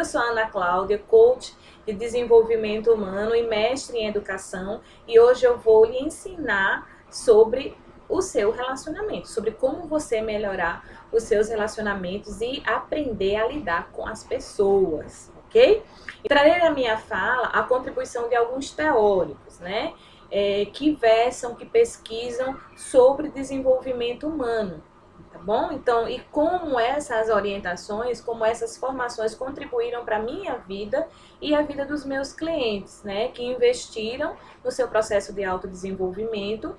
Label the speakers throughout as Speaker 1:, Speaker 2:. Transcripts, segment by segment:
Speaker 1: eu sou a Ana Cláudia, coach de desenvolvimento humano e mestre em educação, e hoje eu vou lhe ensinar sobre o seu relacionamento, sobre como você melhorar os seus relacionamentos e aprender a lidar com as pessoas, ok? E trarei na minha fala a contribuição de alguns teóricos, né? Que versam, que pesquisam sobre desenvolvimento humano, tá bom? Então, e como essas orientações, como essas formações contribuíram para a minha vida e a vida dos meus clientes, né? Que investiram no seu processo de autodesenvolvimento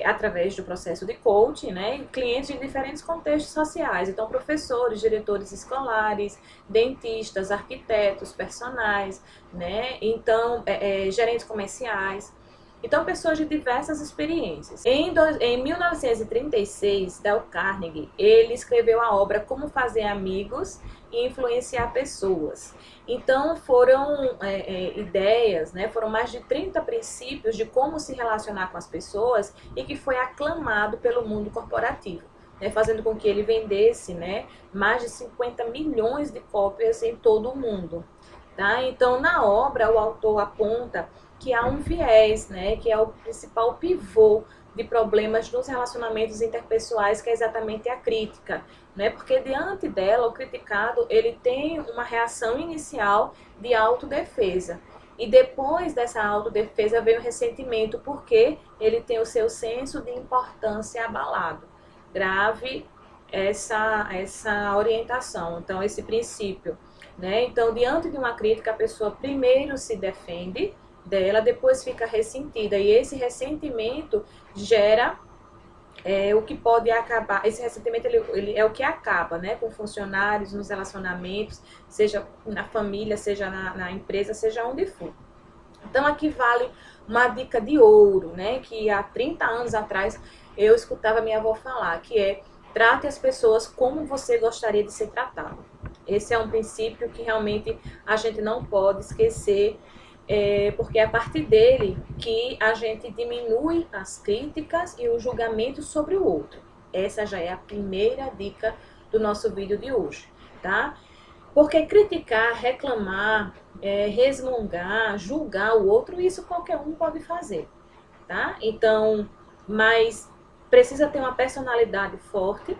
Speaker 1: através do processo de coaching, né? Clientes de diferentes contextos sociais, então professores, diretores escolares, dentistas, arquitetos, personagens, né? Então, gerentes comerciais. Então, pessoas de diversas experiências. Em 1936, Dale Carnegie, ele escreveu a obra Como Fazer Amigos e Influenciar Pessoas. Então, foram ideias, né, foram mais de 30 princípios de como se relacionar com as pessoas e que foi aclamado pelo mundo corporativo, né, fazendo com que ele vendesse, né, mais de 50 milhões de cópias em todo o mundo. Tá? Então, na obra, o autor aponta que há um viés, né, que é o principal pivô de problemas nos relacionamentos interpessoais, que é exatamente a crítica, né? Porque diante dela, o criticado, ele tem uma reação inicial de autodefesa. E depois dessa autodefesa vem o ressentimento, porque ele tem o seu senso de importância abalado. Grave essa orientação, então esse princípio, né? Então, diante de uma crítica, a pessoa primeiro se defende dela, depois fica ressentida, e esse ressentimento gera o que pode acabar, esse ressentimento ele é o que acaba, né, com funcionários, nos relacionamentos, seja na família, seja na empresa, seja onde for. Então aqui vale uma dica de ouro, né, que há 30 anos atrás eu escutava minha avó falar, que é: trate as pessoas como você gostaria de ser tratado. Esse é um princípio que realmente a gente não pode esquecer, porque é a partir dele que a gente diminui as críticas e o julgamento sobre o outro. Essa já é a primeira dica do nosso vídeo de hoje, tá? Porque criticar, reclamar, resmungar, julgar o outro, isso qualquer um pode fazer, tá? Então, mas precisa ter uma personalidade forte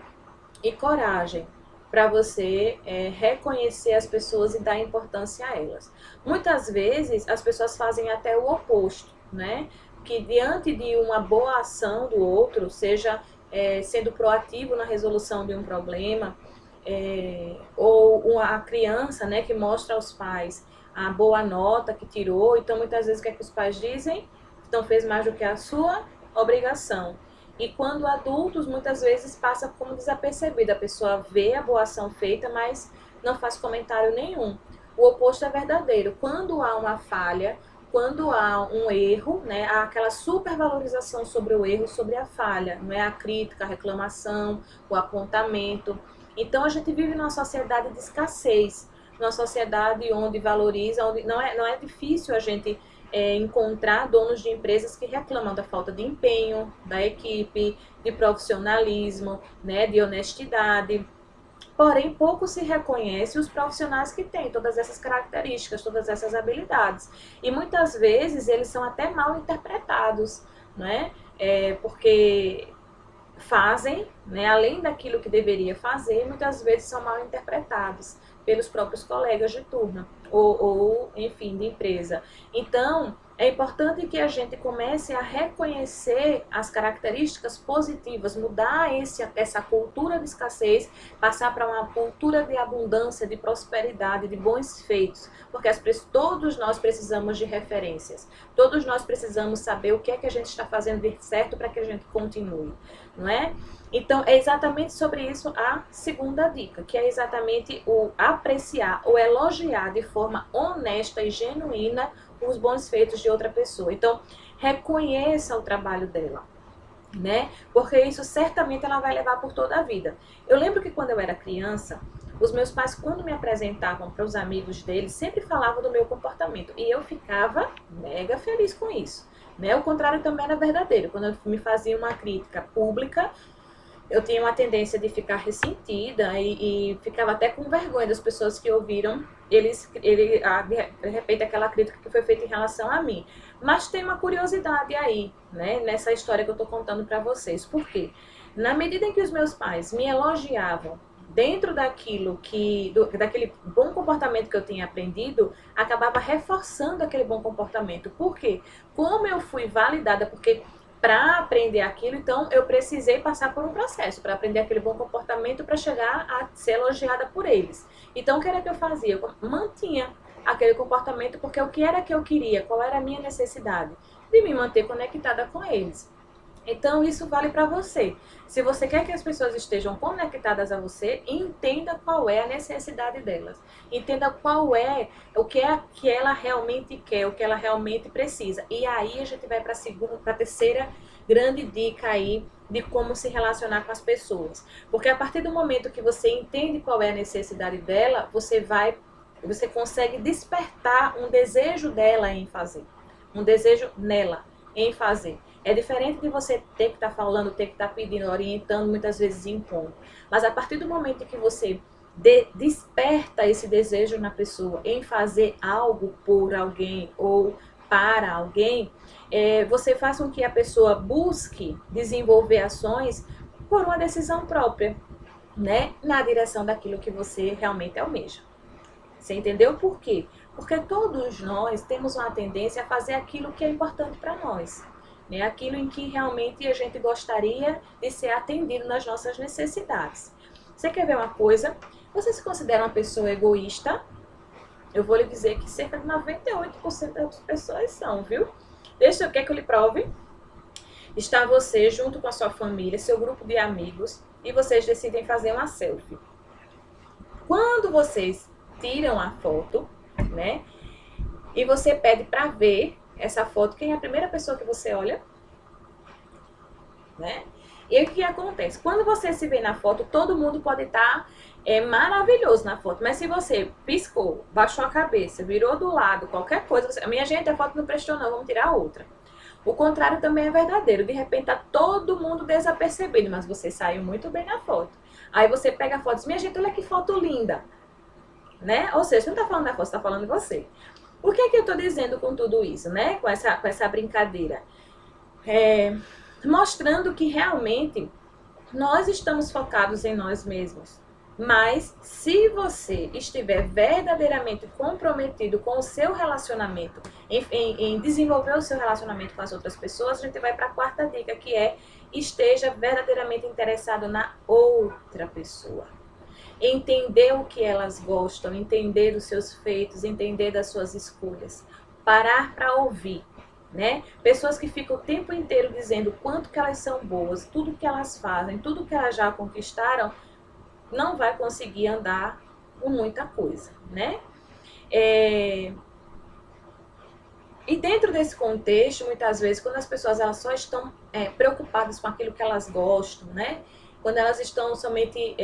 Speaker 1: e coragem para você reconhecer as pessoas e dar importância a elas. Muitas vezes as pessoas fazem até o oposto, né? Que diante de uma boa ação do outro, seja sendo proativo na resolução de um problema, ou a criança, né, que mostra aos pais a boa nota que tirou, então muitas vezes o que é que os pais dizem? Então fez mais do que a sua obrigação. E quando adultos, muitas vezes passa como desapercebida. A pessoa vê a boa ação feita, mas não faz comentário nenhum. O oposto é verdadeiro. Quando há uma falha, quando há um erro, né, há aquela supervalorização sobre o erro, sobre a falha. Não é a crítica, a reclamação, o apontamento. Então a gente vive numa sociedade de escassez. Numa sociedade onde valoriza, onde não é difícil a gente encontrar donos de empresas que reclamam da falta de empenho da equipe, de profissionalismo, né, de honestidade. Porém, pouco se reconhece os profissionais que têm todas essas características, todas essas habilidades. E muitas vezes eles são até mal interpretados, né? Porque fazem, né, além daquilo que deveria fazer, muitas vezes são mal interpretados pelos próprios colegas de turma ou enfim, de empresa. Então, é importante que a gente comece a reconhecer as características positivas, mudar essa cultura de escassez, passar para uma cultura de abundância, de prosperidade, de bons feitos, porque todos nós precisamos de referências, todos nós precisamos saber o que é que a gente está fazendo de certo para que a gente continue, não é? Então, é exatamente sobre isso a segunda dica, que é exatamente o apreciar, o elogiar de forma honesta e genuína os bons feitos de outra pessoa. Então, reconheça o trabalho dela, né? Porque isso certamente ela vai levar por toda a vida. Eu lembro que quando eu era criança, os meus pais, quando me apresentavam para os amigos deles, sempre falavam do meu comportamento. E eu ficava mega feliz com isso, né? O contrário também era verdadeiro. Quando me faziam uma crítica pública, eu tinha uma tendência de ficar ressentida e ficava até com vergonha das pessoas que ouviram de repente aquela crítica que foi feita em relação a mim. Mas tem uma curiosidade aí, né, nessa história que eu estou contando para vocês. Por quê? Na medida em que os meus pais me elogiavam dentro daquele bom comportamento que eu tinha aprendido, acabava reforçando aquele bom comportamento. Por quê? Como eu fui validada, porque para aprender aquilo, então eu precisei passar por um processo para aprender aquele bom comportamento para chegar a ser elogiada por eles. Então, o que era que eu fazia? Eu mantinha aquele comportamento porque o que era que eu queria, qual era a minha necessidade? De me manter conectada com eles. Então, isso vale para você. Se você quer que as pessoas estejam conectadas a você, entenda qual é a necessidade delas. Entenda qual é o que é que ela realmente quer, o que ela realmente precisa. E aí a gente vai para a terceira grande dica aí de como se relacionar com as pessoas. Porque a partir do momento que você entende qual é a necessidade dela, você consegue despertar um desejo dela em fazer. Um desejo nela em fazer. É diferente de você ter que estar falando, ter que estar pedindo, orientando, muitas vezes impondo. Mas a partir do momento que você desperta esse desejo na pessoa em fazer algo por alguém ou para alguém, você faz com que a pessoa busque desenvolver ações por uma decisão própria, né? Na direção daquilo que você realmente almeja. Você entendeu por quê? Porque todos nós temos uma tendência a fazer aquilo que é importante para nós. Né? Aquilo em que realmente a gente gostaria de ser atendido nas nossas necessidades. Você quer ver uma coisa? Você se considera uma pessoa egoísta? Eu vou lhe dizer que cerca de 98% das pessoas são, viu? Quer que eu lhe prove? Está você junto com a sua família, seu grupo de amigos, e vocês decidem fazer uma selfie. Quando vocês tiram a foto, né? E você pede para ver essa foto, quem é a primeira pessoa que você olha? Né? E o que acontece? Quando você se vê na foto, todo mundo pode estar maravilhoso na foto, mas se você piscou, baixou a cabeça, virou do lado, qualquer coisa, minha gente, a foto não prestou não, vamos tirar outra. O contrário também é verdadeiro, de repente tá todo mundo desapercebido, mas você saiu muito bem na foto. Aí você pega a foto e diz, minha gente, olha que foto linda. Né? Ou seja, você não está falando da foto, você está falando de você. O que é que eu estou dizendo com tudo isso, né? Com essa brincadeira? Mostrando que realmente nós estamos focados em nós mesmos. Mas se você estiver verdadeiramente comprometido com o seu relacionamento, em desenvolver o seu relacionamento com as outras pessoas, a gente vai para a quarta dica, que é esteja verdadeiramente interessado na outra pessoa. Entender o que elas gostam, entender dos seus feitos, entender das suas escolhas. Parar para ouvir, né? Pessoas que ficam o tempo inteiro dizendo quanto que elas são boas, tudo que elas fazem, tudo que elas já conquistaram, não vai conseguir andar com muita coisa, né? E dentro desse contexto, muitas vezes, quando as pessoas elas só estão preocupadas com aquilo que elas gostam, né? Quando elas estão somente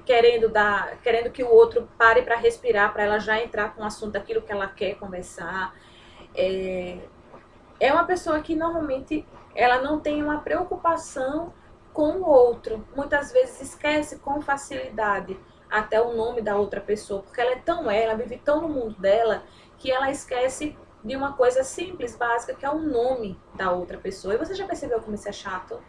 Speaker 1: querendo que o outro pare para respirar, para ela já entrar com o assunto daquilo que ela quer conversar, é uma pessoa que normalmente ela não tem uma preocupação com o outro. Muitas vezes esquece com facilidade até o nome da outra pessoa, porque ela é tão ela vive tão no mundo dela, que ela esquece de uma coisa simples, básica, que é o nome da outra pessoa. E você já percebeu como isso é chato?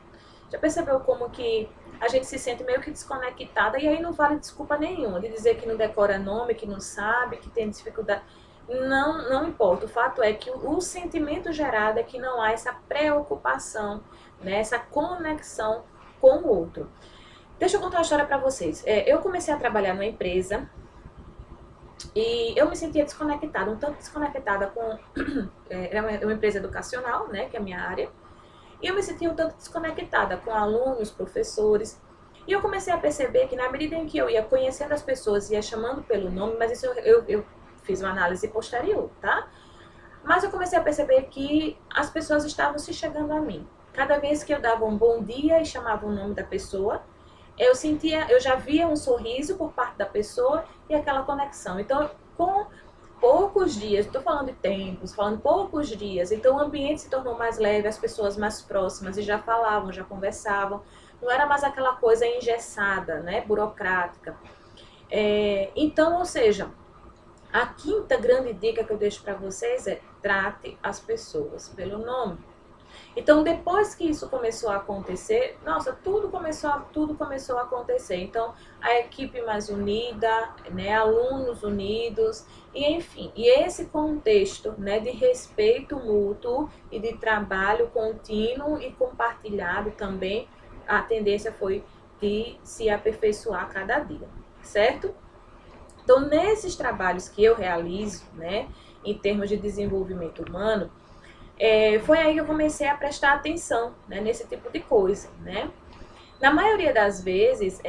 Speaker 1: Já percebeu como que a gente se sente meio que desconectada, e aí não vale desculpa nenhuma de dizer que não decora nome, que não sabe, que tem dificuldade. Não importa. O fato é que o sentimento gerado é que não há essa preocupação, né, essa conexão com o outro. Deixa eu contar uma história para vocês. Eu comecei a trabalhar numa empresa e eu me sentia desconectada, um tanto desconectada com... Era uma empresa educacional, né, que é a minha área. E eu me sentia um tanto desconectada com alunos, professores. E eu comecei a perceber que na medida em que eu ia conhecendo as pessoas, ia chamando pelo nome, mas isso eu fiz uma análise posterior, tá? Mas eu comecei a perceber que as pessoas estavam se chegando a mim. Cada vez que eu dava um bom dia e chamava o nome da pessoa, eu já via um sorriso por parte da pessoa e aquela conexão. Então, poucos dias, estou falando de tempos, falando poucos dias, então o ambiente se tornou mais leve, as pessoas mais próximas e já falavam, já conversavam, não era mais aquela coisa engessada, né, burocrática. Então, ou seja, a quinta grande dica que eu deixo para vocês é: trate as pessoas pelo nome. Então, depois que isso começou a acontecer, nossa, tudo começou a acontecer. Então, a equipe mais unida, né, alunos unidos, e enfim. E esse contexto, né, de respeito mútuo e de trabalho contínuo e compartilhado também, a tendência foi de se aperfeiçoar a cada dia, certo? Então, nesses trabalhos que eu realizo, né, em termos de desenvolvimento humano, foi aí que eu comecei a prestar atenção, né, nesse tipo de coisa, né? Na maioria das vezes,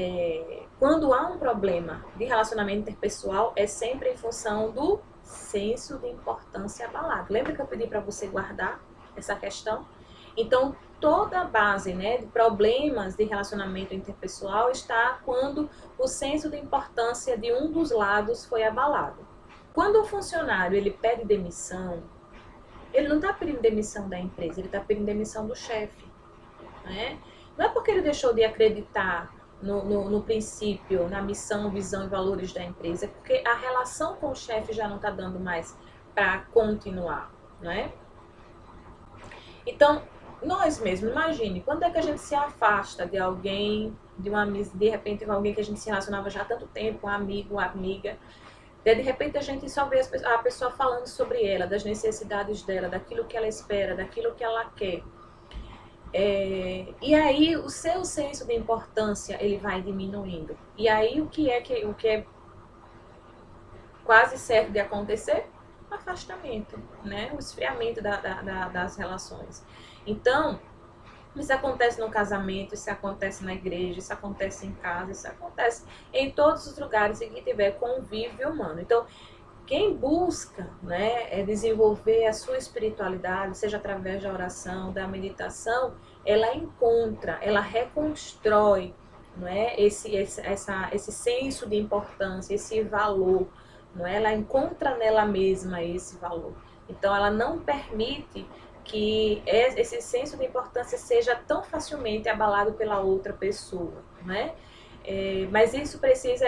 Speaker 1: quando há um problema de relacionamento interpessoal, é sempre em função do senso de importância abalado. Lembra que eu pedi para você guardar essa questão? Então, toda a base, né, de problemas de relacionamento interpessoal está quando o senso de importância de um dos lados foi abalado. Quando o funcionário ele pede demissão, ele não está pedindo demissão da empresa, ele está pedindo demissão do chefe, né? Não é porque ele deixou de acreditar no princípio, na missão, visão e valores da empresa, é porque a relação com o chefe já não está dando mais para continuar, né? Então, nós mesmos, imagine, quando é que a gente se afasta de alguém, de repente alguém que a gente se relacionava já há tanto tempo, um amigo, uma amiga, de repente a gente só vê a pessoa falando sobre ela, das necessidades dela, daquilo que ela espera, daquilo que ela quer. E aí o seu senso de importância ele vai diminuindo. E aí o que é quase certo de acontecer? O afastamento, né? O esfriamento das relações. Então, isso acontece no casamento, isso acontece na igreja, isso acontece em casa, isso acontece em todos os lugares em que tiver convívio humano. Então, quem busca, né, desenvolver a sua espiritualidade, seja através da oração, da meditação, ela encontra, ela reconstrói, não é, esse senso de importância, esse valor, não é? Ela encontra nela mesma esse valor. Então, ela não permite que esse senso de importância seja tão facilmente abalado pela outra pessoa, né? Mas isso precisa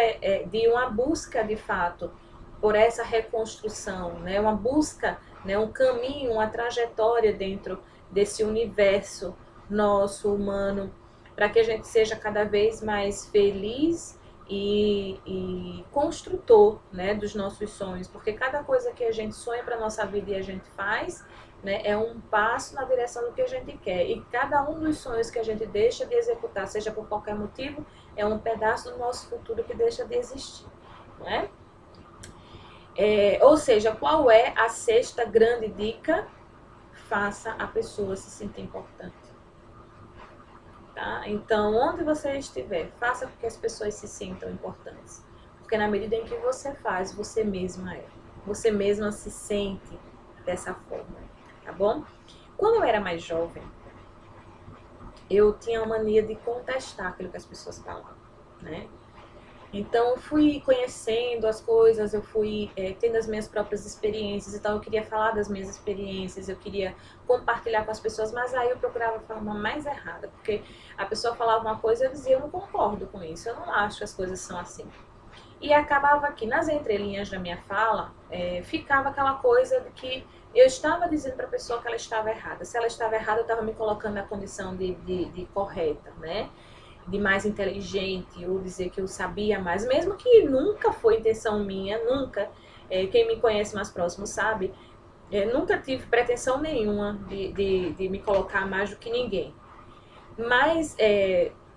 Speaker 1: de uma busca, de fato, por essa reconstrução, né? Uma busca, né? Um caminho, uma trajetória dentro desse universo nosso, humano, para que a gente seja cada vez mais feliz e construtor, né, dos nossos sonhos, porque cada coisa que a gente sonha para a nossa vida e a gente faz, né, é um passo na direção do que a gente quer. E cada um dos sonhos que a gente deixa de executar, seja por qualquer motivo, é um pedaço do nosso futuro que deixa de existir, não é? Ou seja, qual é a sexta grande dica? Faça a pessoa se sentir importante. Tá? Então, onde você estiver, faça com que as pessoas se sintam importantes. Porque na medida em que você faz, você mesma é. Você mesma se sente dessa forma. Tá bom? Quando eu era mais jovem, eu tinha a mania de contestar aquilo que as pessoas falavam, né? Então, eu fui conhecendo as coisas, eu fui tendo as minhas próprias experiências, então eu queria falar das minhas experiências, eu queria compartilhar com as pessoas, mas aí eu procurava a forma mais errada, porque a pessoa falava uma coisa e eu dizia: eu não concordo com isso, eu não acho que as coisas são assim. E acabava que nas entrelinhas da minha fala, ficava aquela coisa de que eu estava dizendo para a pessoa que ela estava errada. Se ela estava errada, eu estava me colocando na condição de correta, né? De mais inteligente, ou dizer que eu sabia mais, mesmo que nunca foi intenção minha, nunca, quem me conhece mais próximo sabe, nunca tive pretensão nenhuma de me colocar mais do que ninguém. Mas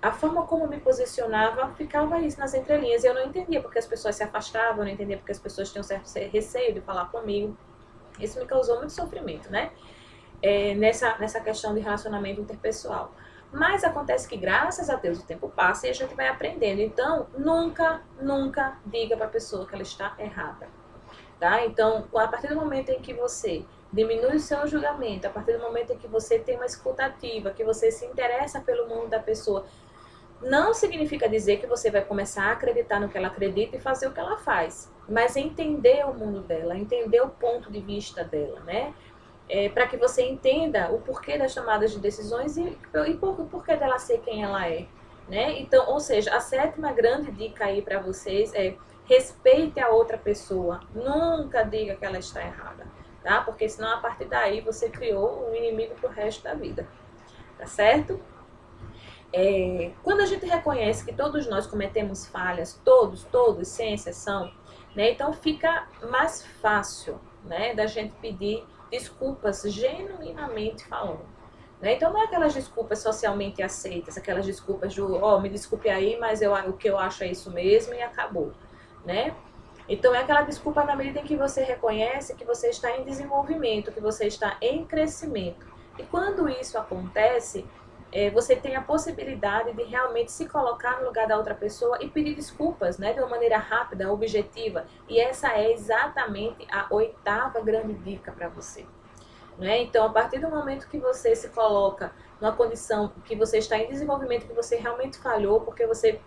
Speaker 1: a forma como eu me posicionava, ficava isso nas entrelinhas, e eu não entendia porque as pessoas se afastavam, eu não entendia porque as pessoas tinham certo receio de falar comigo. Isso me causou muito sofrimento, né? Nessa questão de relacionamento interpessoal. Mas acontece que, graças a Deus, o tempo passa e a gente vai aprendendo. Então, nunca diga para a pessoa que ela está errada. Tá? Então, a partir do momento em que você diminui o seu julgamento, a partir do momento em que você tem uma escuta ativa, que você se interessa pelo mundo da pessoa, Não significa dizer que você vai começar a acreditar no que ela acredita e fazer o que ela faz, mas entender o mundo dela, entender o ponto de vista dela, né? Para que você entenda o porquê das tomadas de decisões e o porquê dela ser quem ela é, né? Então, ou seja, a sétima grande dica aí para vocês é: respeite a outra pessoa, nunca diga que ela está errada, tá? Porque senão a partir daí você criou um inimigo pro resto da vida, tá certo? Quando a gente reconhece que todos nós cometemos falhas, todos, sem exceção, né? Então fica mais fácil, né, da gente pedir desculpas genuinamente falando. Né? Então não é aquelas desculpas socialmente aceitas, aquelas desculpas de, me desculpe aí, mas o que eu acho é isso mesmo e acabou, né? Então é aquela desculpa na medida em que você reconhece que você está em desenvolvimento, que você está em crescimento. E quando isso acontece, você tem a possibilidade de realmente se colocar no lugar da outra pessoa e pedir desculpas, né, de uma maneira rápida, objetiva. E essa é exatamente a 8ª grande dica para você. Né? Então, a partir do momento que você se coloca numa condição que você está em desenvolvimento, que você realmente falhou, porque você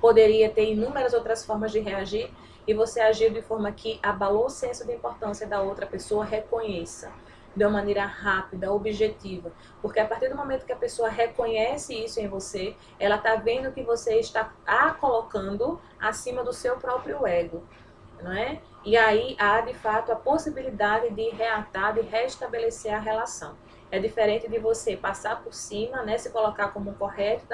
Speaker 1: poderia ter inúmeras outras formas de reagir, e você agiu de forma que abalou o senso de importância da outra pessoa, reconheça de uma maneira rápida, objetiva. Porque a partir do momento que a pessoa reconhece isso em você, ela está vendo que você está a colocando acima do seu próprio ego. Não é? E aí há de fato a possibilidade de reatar, de restabelecer a relação. É diferente de você passar por cima, né, se colocar como correto,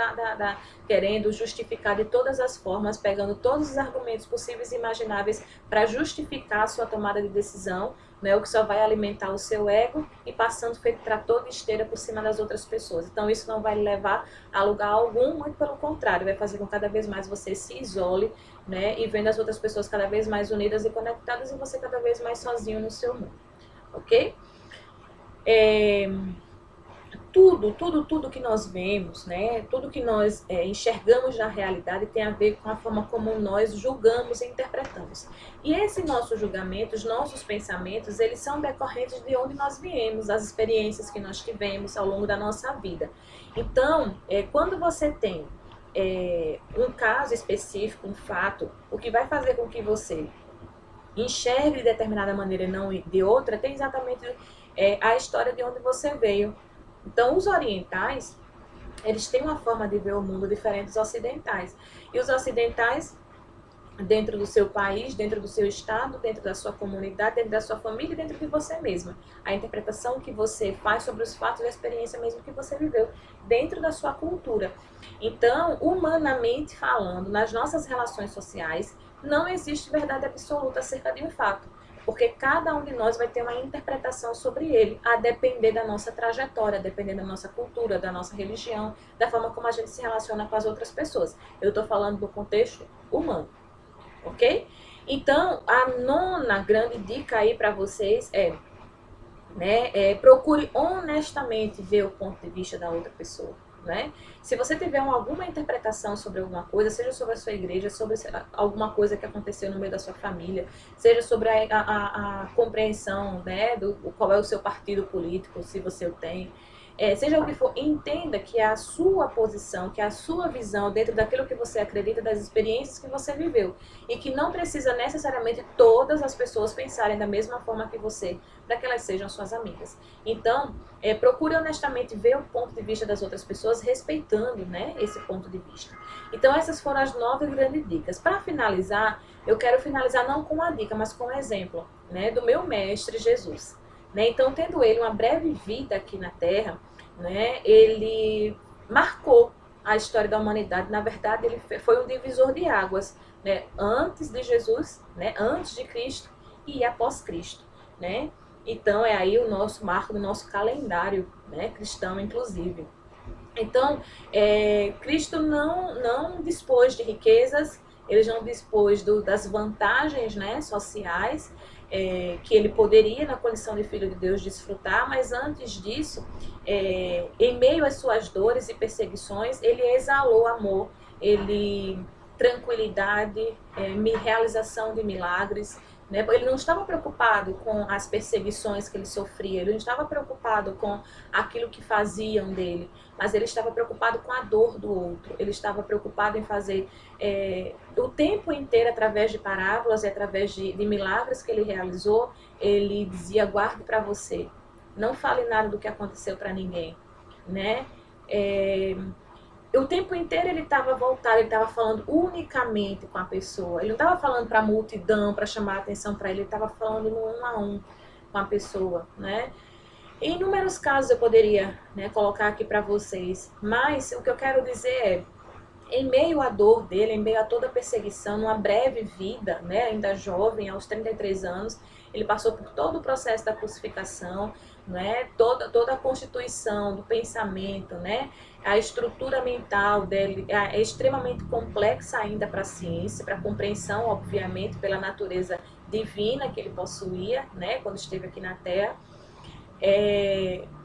Speaker 1: querendo justificar de todas as formas, pegando todos os argumentos possíveis e imagináveis para justificar a sua tomada de decisão, né, o que só vai alimentar o seu ego e passando feito trator de esteira por cima das outras pessoas. Então isso não vai levar a lugar algum, muito pelo contrário, vai fazer com que cada vez mais você se isole, né, e vendo as outras pessoas cada vez mais unidas e conectadas e você cada vez mais sozinho no seu mundo, ok? Tudo que nós vemos, né, tudo que nós enxergamos na realidade tem a ver com a forma como nós julgamos e interpretamos. E esse nosso julgamento, os nossos pensamentos, eles são decorrentes de onde nós viemos, das experiências que nós tivemos ao longo da nossa vida. Então, quando você tem um caso específico, um fato, o que vai fazer com que você enxergue de determinada maneira e não de outra, tem exatamente a história de onde você veio. Então, os orientais, eles têm uma forma de ver o mundo diferente dos ocidentais. E os ocidentais, dentro do seu país, dentro do seu estado, dentro da sua comunidade, dentro da sua família, dentro de você mesma. A interpretação que você faz sobre os fatos e a experiência mesmo que você viveu dentro da sua cultura. Então, humanamente falando, nas nossas relações sociais, não existe verdade absoluta acerca de um fato, porque cada um de nós vai ter uma interpretação sobre ele, a depender da nossa trajetória, a depender da nossa cultura, da nossa religião, da forma como a gente se relaciona com as outras pessoas. Eu estou falando do contexto humano, ok? Então, a 9ª grande dica aí para vocês procure honestamente ver o ponto de vista da outra pessoa. Né? Se você tiver alguma interpretação sobre alguma coisa, seja sobre a sua igreja, sobre alguma coisa que aconteceu no meio da sua família, seja sobre a compreensão, né, do qual é o seu partido político, se você o tem, seja o que for, entenda que é a sua posição, que é a sua visão dentro daquilo que você acredita, das experiências que você viveu, e que não precisa necessariamente todas as pessoas pensarem da mesma forma que você, para que elas sejam suas amigas. Então, procure honestamente ver o ponto de vista das outras pessoas, respeitando, né, esse ponto de vista. Então, essas foram as 9 grandes dicas. Para finalizar, eu quero finalizar não com uma dica, mas com um exemplo, né, do meu mestre Jesus. Né? Então, tendo ele uma breve vida aqui na Terra, né, ele marcou a história da humanidade. Na verdade, ele foi um divisor de águas, né, antes de Jesus, né, antes de Cristo e após Cristo. Né? Então, é aí o nosso marco do nosso calendário, né, cristão, inclusive. Então, Cristo não dispôs de riquezas, ele não dispôs das vantagens, né, sociais, que ele poderia, na condição de filho de Deus, desfrutar, mas antes disso, em meio às suas dores e perseguições, ele exalou amor, tranquilidade, realização de milagres, né? Ele não estava preocupado com as perseguições que ele sofria, ele não estava preocupado com aquilo que faziam dele, mas ele estava preocupado com a dor do outro, ele estava preocupado em fazer o tempo inteiro, através de parábolas e através de milagres que ele realizou, ele dizia: guarde para você, não fale nada do que aconteceu para ninguém, né? O tempo inteiro ele estava voltado, ele estava falando unicamente com a pessoa. Ele não estava falando para a multidão, para chamar a atenção para ele estava falando no um a um com a pessoa, né? Em inúmeros casos eu poderia, né, colocar aqui para vocês, mas o que eu quero dizer é, em meio à dor dele, em meio a toda a perseguição, numa breve vida, né, ainda jovem, aos 33 anos, ele passou por todo o processo da crucificação, né, toda a constituição do pensamento, né, a estrutura mental dele é extremamente complexa ainda para a ciência, para a compreensão, obviamente, pela natureza divina que ele possuía, né, quando esteve aqui na Terra.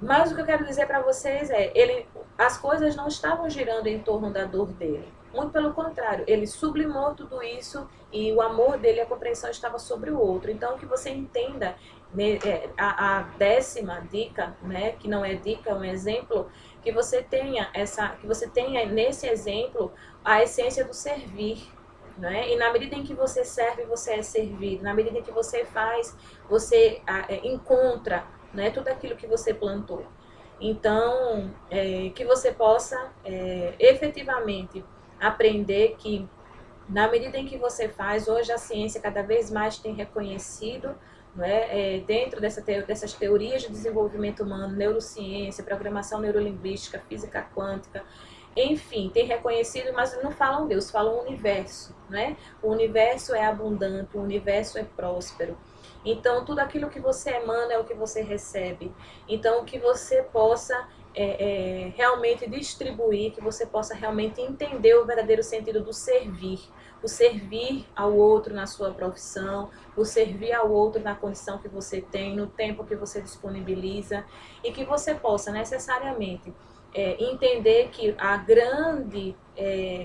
Speaker 1: Mas o que eu quero dizer para vocês é, as coisas não estavam girando em torno da dor dele. Muito pelo contrário, ele sublimou tudo isso e o amor dele, a compreensão estava sobre o outro. Então, que você entenda, né, a décima dica, né, que não é dica, é um exemplo, que você tenha nesse exemplo a essência do servir. Né? E na medida em que você serve, você é servido. Na medida em que você faz, você encontra, né, tudo aquilo que você plantou. Então, que você possa efetivamente aprender que, na medida em que você faz, hoje a ciência cada vez mais tem reconhecido, né, dentro dessas teorias de desenvolvimento humano, neurociência, programação neurolinguística, física quântica, enfim, tem reconhecido, mas não falam Deus, falam universo, né? O universo é abundante, o universo é próspero. Então, tudo aquilo que você emana é o que você recebe. Então, que você possa realmente distribuir, que você possa realmente entender o verdadeiro sentido do servir. O servir ao outro na sua profissão, o servir ao outro na condição que você tem, no tempo que você disponibiliza, e que você possa necessariamente entender que a grande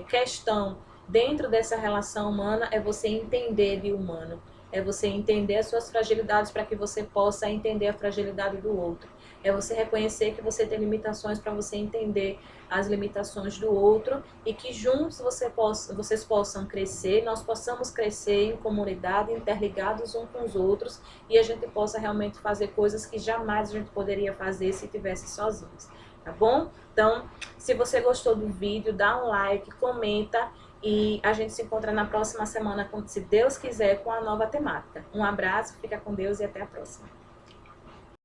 Speaker 1: questão dentro dessa relação humana é você entender de humano, é você entender as suas fragilidades para que você possa entender a fragilidade do outro, é você reconhecer que você tem limitações para você entender as limitações do outro e que juntos vocês possam crescer, nós possamos crescer em comunidade, interligados uns com os outros, e a gente possa realmente fazer coisas que jamais a gente poderia fazer se estivesse sozinhos. Tá bom? Então, se você gostou do vídeo, dá um like, comenta e a gente se encontra na próxima semana, se Deus quiser, com a nova temática. Um abraço, fica com Deus e até a próxima.